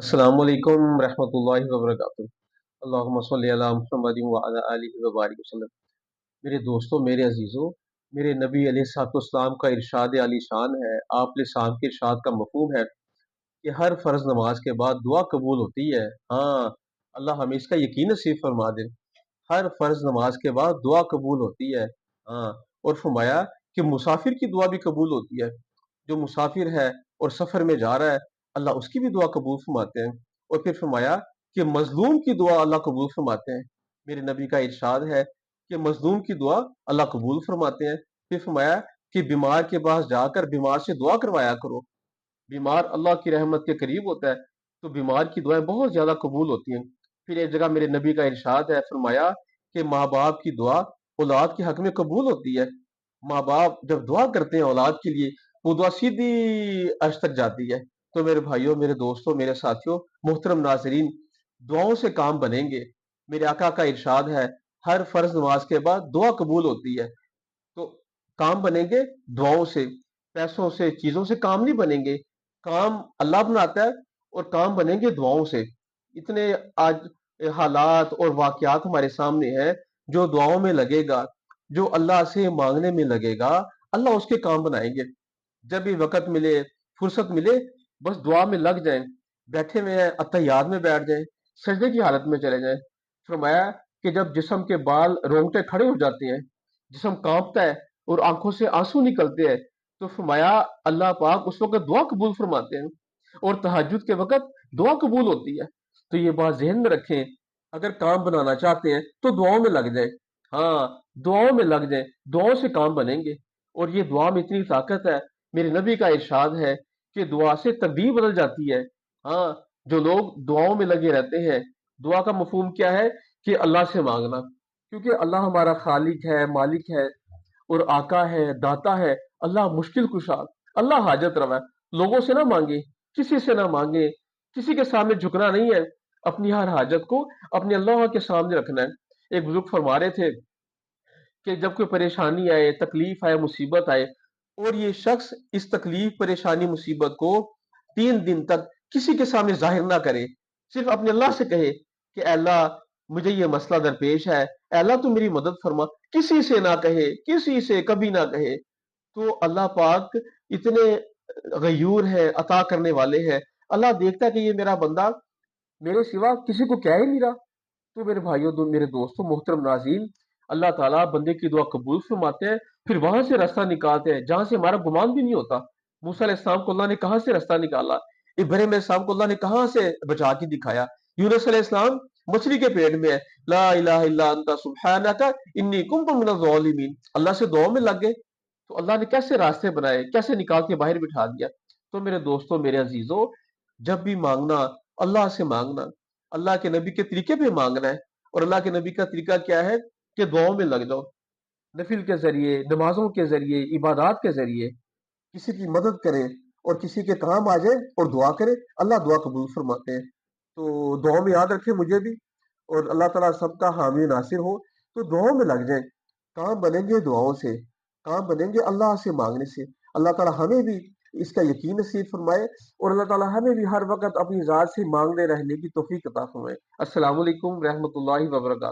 अस्सलामु अलैकुम रहमतुल्लाहि व बरकातुहू। अल्लाहुम्मा सल्लि अला मुहम्मदिन व अला आलिहि व बारिक वसल्लम। मेरे दोस्तों, मेरे अजीजों, मेरे नबी अलैहिस्सलाम का इरशाद आली शान है। आप सलाम के इरशाद का मफहूम है कि हर फर्ज नमाज के बाद दुआ कबूल होती है। हाँ, अल्लाह हमें इसका यकीन नसीब फरमा दे। हर फर्ज नमाज के बाद दुआ कबूल होती है। हाँ, और फरमाया कि मुसाफिर की दुआ भी कबूल होती है। जो मुसाफिर है और सफर में जा रहा है, अल्लाह उसकी भी दुआ कबूल फरमाते हैं। और फिर फरमाया कि मजलूम की दुआ अल्लाह कबूल फरमाते हैं। मेरे नबी का इरशाद है कि मजलूम की दुआ अल्लाह कबूल फरमाते हैं। फिर फरमाया कि बीमार के पास जाकर बीमार से दुआ करवाया करो। बीमार अल्लाह की रहमत के करीब होता है, तो बीमार की दुआएं बहुत ज्यादा कबूल होती हैं। फिर एक जगह मेरे नबी का इरशाद है, फरमाया कि माँ बाप की दुआ औलाद के हक में कबूल होती है। माँ बाप जब दुआ करते हैं औलाद के लिए, वो दुआ सीधी अर्श तक जाती है। तो मेरे भाइयों, मेरे दोस्तों, मेरे साथियों, मोहतरम नाजरीन, दुआओं से काम बनेंगे। मेरे आका का इरशाद है, हर फर्ज नमाज के बाद दुआ कबूल होती है। तो काम बनेंगे दुआओं से, पैसों से, चीजों से काम नहीं बनेंगे। काम अल्लाह बनाता है, और काम बनेंगे दुआओं से। इतने आज हालात और वाकयात हमारे सामने हैं। जो दुआओं में लगेगा, जो अल्लाह से मांगने में लगेगा, अल्लाह उसके काम बनाएंगे। जब भी वक़्त मिले, फुर्सत मिले, बस दुआ में लग जाएँ। बैठे हुए हैं, अत्तहियात में बैठ जाएँ, सजदे की हालत में चले जाएँ। फरमाया कि जब जिस्म के बाल रोंगटे खड़े हो जाते हैं, जिस्म काँपता है और आँखों से आँसू निकलते हैं, तो फरमाया अल्लाह पाक उस वक़्त दुआ कबूल फरमाते हैं। और तहज्जुद के वक़्त दुआ कबूल होती है। तो ये बात ज़हन में रखें, अगर काम बनाना चाहते हैं, तो दुआओं में लग जाएँ। हाँ, दुआओं में लग जाएँ, दुआओं से काम बनेंगे। और ये दुआ में इतनी ताकत है। मेरे नबी का इरशाद है कि दुआ से तकदीर बदल जाती है। हाँ, जो लोग दुआओं में लगे रहते हैं, दुआ का मफहूम क्या है कि अल्लाह से मांगना। क्योंकि अल्लाह हमारा खालिक है, मालिक है और आका है, दाता है। अल्लाह मुश्किल कुशा, अल्लाह हाजत रवा है। लोगों से ना मांगे, किसी से ना मांगे, किसी के सामने झुकना नहीं है। अपनी हर हाजत को अपने अल्लाह के सामने रखना है। एक बुजुर्ग फरमा रहे थे कि जब कोई परेशानी आए, तकलीफ आए, मुसीबत आए, और ये शख्स इस तकलीफ, परेशानी, मुसीबत को 3 दिन तक किसी के सामने जाहिर ना करे, सिर्फ अपने अल्लाह से कहे कि "ऐ अल्लाह, मुझे ये मसला दरपेश है, ऐ अल्लाह तू मेरी मदद फरमा।" किसी से ना कहे, किसी से कभी ना कहे। तो अल्लाह पाक इतने गयूर है, अता करने वाले हैं। अल्लाह देखता है कि ये मेरा बंदा मेरे सिवा किसी को कह ही नहीं रहा। तो मेरे भाइयों, मेरे दोस्तों, मोहतरम नाज़रीन, अल्लाह ताला बंदे की दुआ कबूल फरमाते हैं, फिर वहां से रास्ता निकालते हैं जहां से हमारा गुमान भी नहीं होता। मूसा अलैहिस्सलाम को अल्लाह ने कहां से रास्ता निकाला, इब्राहीम अलैहिस्सलाम को अल्लाह ने कहां से बचा के दिखाया, यूनुस अलैहिस्सलाम मछली के पेट में है, ला इलाहा इल्ला अंता सुब्हानका इन्नी कुन्तु मिनज़ ज़ालिमीन, अल्लाह से दुआ में लग गए। तो अल्लाह ने कैसे रास्ते बनाए, कैसे निकाल के बाहर बिठा दिया। तो मेरे दोस्तों, मेरे अजीजों, जब भी मांगना, अल्लाह से मांगना, अल्लाह के नबी के तरीके पे मांगना है। और अल्लाह के नबी का तरीका क्या है कि दुआओं में लग जाओ, नफिल के जरिए, नमाजों के जरिए, इबादत के जरिए किसी की मदद करें और किसी के काम आ जाए और दुआ करें। अल्लाह दुआ कबूल फरमाते हैं। तो दुआओं में याद रखें मुझे भी, और अल्लाह ताला सबका हामी नासिर हो। तो दुआओं में लग जाएं, काम बनेंगे दुआओं से, काम बनेंगे अल्लाह से मांगने से। अल्लाह ताला हमें भी इसका यकीन नसीब फरमाए, और अल्लाह ताला हमें भी हर वक्त अपनी ज़ात से मांगने रहने की तौफीक अता फरमाए। अस्सलामु अलैकुम रहमतुल्लाहि व बरकातहू।